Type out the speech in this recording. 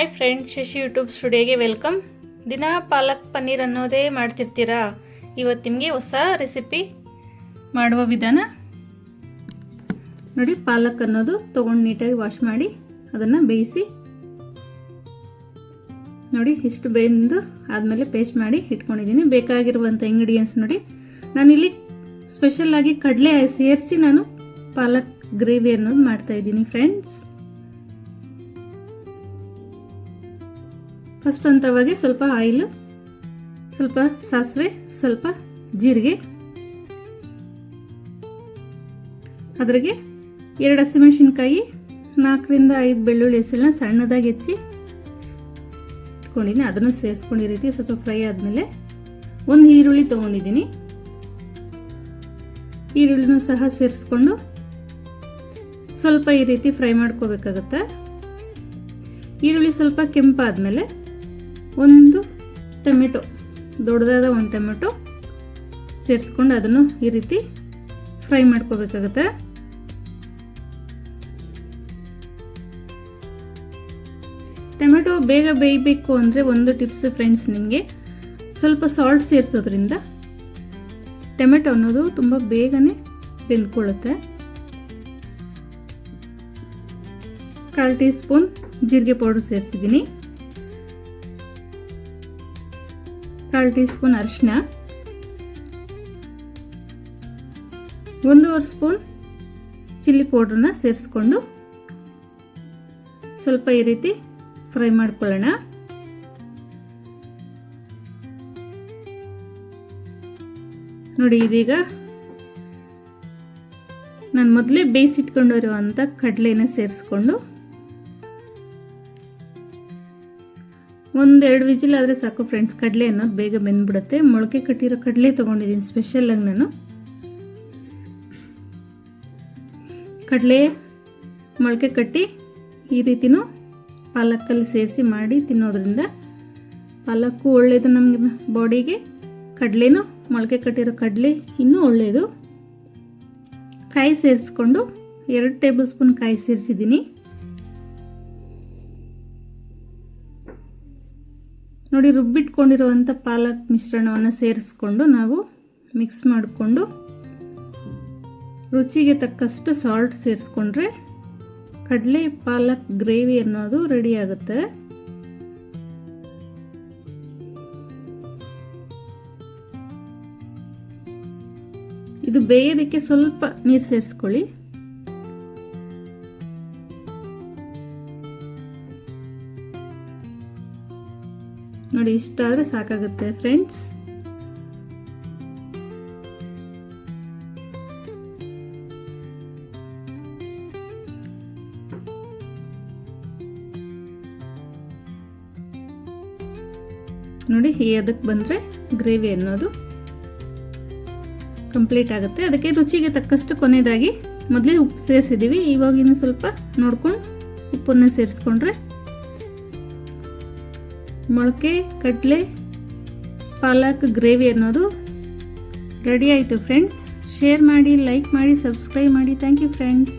Hi friends, Shashi YouTube ಸ್ಟುಡಿಯೋಗೆ welcome. ದಿನ ಪಾಲಕ್ ಪನ್ನೀರ್ ಅನ್ನೋದೇ ಮಾಡ್ತಿರ್ತೀರಾ. ಇವತ್ತು ನಿಮಗೆ ಹೊಸ ರೆಸಿಪಿ ಮಾಡುವ ವಿಧಾನ ನೋಡಿ. ಪಾಲಕ್ ಅನ್ನೋದು ತೊಗೊಂಡು ನೀಟಾಗಿ ವಾಶ್ ಮಾಡಿ ಅದನ್ನು ಬೇಯಿಸಿ ನೋಡಿ. ಇಷ್ಟು ಬೇಯ್ದು ಆದಮೇಲೆ ಪೇಸ್ಟ್ ಮಾಡಿ ಇಟ್ಕೊಂಡಿದ್ದೀನಿ. ಬೇಕಾಗಿರುವಂಥ ಇಂಗ್ರೀಡಿಯೆಂಟ್ಸ್ ನೋಡಿ. ನಾನಿಲ್ಲಿ ಸ್ಪೆಷಲ್ಲಾಗಿ ಕಡಲೆ ಸೇರಿಸಿ ನಾನು ಪಾಲಕ್ ಗ್ರೇವಿ ಅನ್ನೋದು ಮಾಡ್ತಾಯಿದ್ದೀನಿ ಫ್ರೆಂಡ್ಸ್. ಫಸ್ಟ್ ಹಂತವಾಗಿ ಸ್ವಲ್ಪ ಆಯಿಲ್, ಸ್ವಲ್ಪ ಸಾಸಿವೆ, ಸ್ವಲ್ಪ ಜೀರಿಗೆ, ಅದ್ರಿಗೆ 2 ಹಸಿಮೆಣಸಿನ್ಕಾಯಿ, 4ರಿಂದ 5 ಬೆಳ್ಳುಳ್ಳಿ ಹೆಸರನ್ನ ಸಣ್ಣದಾಗಿ ಹೆಚ್ಚಿ ಇಟ್ಕೊಂಡಿದ್ದೀನಿ. ಅದನ್ನು ಸೇರಿಸ್ಕೊಂಡು ಈ ರೀತಿ ಸ್ವಲ್ಪ ಫ್ರೈ ಆದಮೇಲೆ 1 ಈರುಳ್ಳಿ ತೊಗೊಂಡಿದ್ದೀನಿ. ಈರುಳ್ಳಿನೂ ಸಹ ಸೇರಿಸ್ಕೊಂಡು ಸ್ವಲ್ಪ ಈ ರೀತಿ ಫ್ರೈ ಮಾಡ್ಕೋಬೇಕಾಗತ್ತೆ. ಈರುಳ್ಳಿ ಸ್ವಲ್ಪ ಕೆಂಪಾದ್ಮೇಲೆ 1 ಟೊಮೆಟೊ, ದೊಡ್ಡದಾದ 1 ಟೊಮೆಟೊ ಸೇರಿಸ್ಕೊಂಡು ಅದನ್ನು ಈ ರೀತಿ ಫ್ರೈ ಮಾಡ್ಕೋಬೇಕಾಗತ್ತೆ. ಟೊಮೆಟೊ ಬೇಗ ಬೇಯಬೇಕು ಅಂದರೆ ಒಂದು ಟಿಪ್ಸ್ ಫ್ರೆಂಡ್ಸ್, ನಿಮಗೆ ಸ್ವಲ್ಪ ಸಾಲ್ಟ್ ಸೇರಿಸೋದ್ರಿಂದ ಟೊಮೆಟೊ ಅನ್ನೋದು ತುಂಬ ಬೇಗನೆ ಬೆಂದ್ಕೊಳ್ಳುತ್ತೆ. 1/4 ಟೀ ಸ್ಪೂನ್ ಜೀರಿಗೆ ಪೌಡರ್ ಸೇರಿಸ್ತಿದ್ದೀನಿ. 1/4 ಟೀ ಸ್ಪೂನ್ ಅರಿಶಿನ, 1.5 ಸ್ಪೂನ್ ಚಿಲ್ಲಿ ಪೌಡ್ರನ್ನ ಸೇರಿಸ್ಕೊಂಡು ಸ್ವಲ್ಪ ಈ ರೀತಿ ಫ್ರೈ ಮಾಡ್ಕೊಳ್ಳೋಣ. ನೋಡಿ, ಇದೀಗ ನಾನು ಮೊದಲೇ ಬೇಯಿಸಿಟ್ಕೊಂಡಿರುವಂಥ ಕಡಲೆನ ಸೇರಿಸ್ಕೊಂಡು 1-2 ವಿಜಿಲ್ ಆದರೆ ಸಾಕು ಫ್ರೆಂಡ್ಸ್. ಕಡಲೆ ಅನ್ನೋದು ಬೇಗ ಬೆಂದ್ಬಿಡುತ್ತೆ. ಮೊಳಕೆ ಕಟ್ಟಿರೋ ಕಡಲೆ ತೊಗೊಂಡಿದ್ದೀನಿ ಸ್ಪೆಷಲಾಗಿ ನಾನು. ಕಡಲೆ ಮೊಳಕೆ ಕಟ್ಟಿ ಈ ರೀತಿನೂ ಪಾಲಕ್ಕಲ್ಲಿ ಸೇರಿಸಿ ಮಾಡಿ ತಿನ್ನೋದ್ರಿಂದ ಪಾಲಕ್ಕು ಒಳ್ಳೆಯದು ನಮಗೆ ಬಾಡಿಗೆ. ಕಡಲೆನೂ ಮೊಳಕೆ ಕಟ್ಟಿರೋ ಕಡಲೆ ಇನ್ನೂ ಒಳ್ಳೆಯದು. ಕಾಯಿ ಸೇರಿಸ್ಕೊಂಡು 2 ಟೇಬಲ್ ಸ್ಪೂನ್ ಕಾಯಿ ಸೇರಿಸಿದ್ದೀನಿ. ನೋಡಿ, ರುಬ್ಬಿಟ್ಕೊಂಡಿರುವಂಥ ಪಾಲಕ್ ಮಿಶ್ರಣವನ್ನು ಸೇರಿಸ್ಕೊಂಡು ನಾವು ಮಿಕ್ಸ್ ಮಾಡಿಕೊಂಡು ರುಚಿಗೆ ತಕ್ಕಷ್ಟು ಸಾಲ್ಟ್ ಸೇರಿಸ್ಕೊಂಡ್ರೆ ಕಡಲೆ ಪಾಲಕ್ ಗ್ರೇವಿ ಅನ್ನೋದು ರೆಡಿ ಆಗುತ್ತೆ. ಇದು ಬೇಯೋದಕ್ಕೆ ಸ್ವಲ್ಪ ನೀರು ಸೇರಿಸ್ಕೊಳ್ಳಿ. ನೋಡಿ, ಇಷ್ಟಾದರೆ ಸಾಕಾಗುತ್ತೆ ಫ್ರೆಂಡ್ಸ್. ನೋಡಿ, ಅದಕ್ಕೆ ಬಂದರೆ ಗ್ರೇವಿ ಅನ್ನೋದು ಕಂಪ್ಲೀಟ್ ಆಗುತ್ತೆ. ಅದಕ್ಕೆ ರುಚಿಗೆ ತಕ್ಕಷ್ಟು ಕೊನೆಯದಾಗಿ ಮೊದಲೇ ಉಪ್ಪು ಸೇರಿಸಿದ್ದೀವಿ. ಇವಾಗ ಇನ್ನು ಸ್ವಲ್ಪ ನೋಡ್ಕೊಂಡು ಉಪ್ಪನ್ನು ಸೇರಿಸ್ಕೊಂಡ್ರೆ ಮೊಳಕೆ ಕಡಲೆ ಪಾಲಕ್ ಗ್ರೇವಿ ಅನ್ನೋದು ರೆಡಿ ಆಯಿತು ಫ್ರೆಂಡ್ಸ್. ಶೇರ್ ಮಾಡಿ, ಲೈಕ್ ಮಾಡಿ, ಸಬ್ಸ್ಕ್ರೈಬ್ ಮಾಡಿ. Thank you friends.